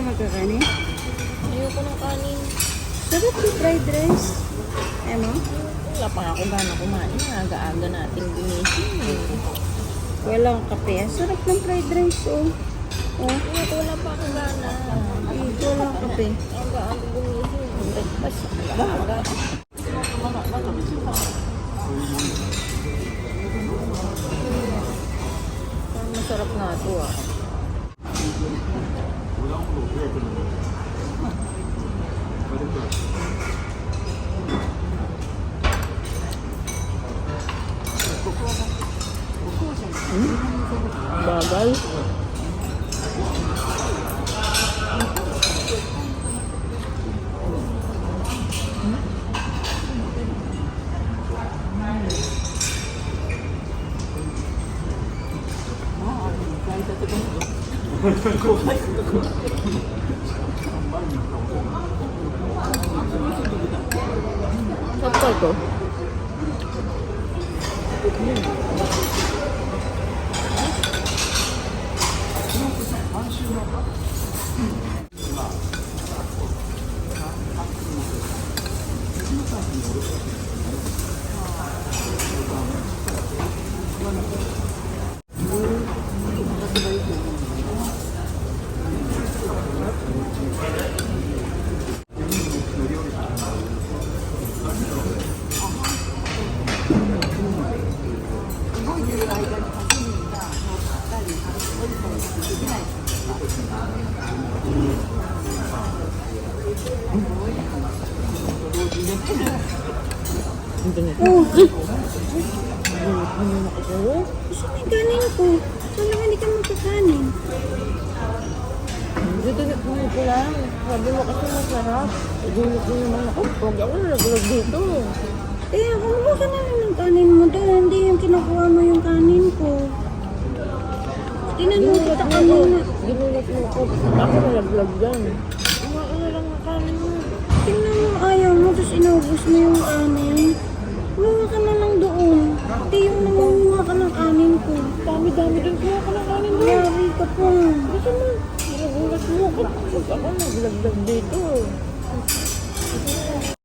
magkakanin? Ayoko ng kanin. Sarap yung fried rice. Ano? Wala pa nga ako gana kumain. Aga-aga natin gumising. Walang kape. Ang sarap ng fried rice, oh. Oh, Ayoko, wala pa ako gana. ito walang kape. Aga-aga gumising. Breakfast. Aga-aga. Parang masarap na ito ah. Bagal. Apa ito? Oh, gusto mo yung kanin ko. Sana hindi ka magkakanin. Dito na ko lang. Sabi mo kasi masarap. Dito ko naman ako. Huwag ako nalaglag dito. Eh, kumuha ka na lang ng kanin mo doon. Hindi yung kinukuha mo yung kanin ko. Tinanong kita kanina. Ginulat mo ako. Ako nalaglag dyan. Kumain na lang ang kanin mo. Tingnan mo, ayaw mo, tapos inubos mo yung kanin. Kumuha ka na lang doon. Hindi yung nangunguha ka ng kanin ko. Dami-dami din kuha ka ng kanin doon. Yari ka po. Gusto mo? Nagulat mo ako. Huwag ako nalaglag dito.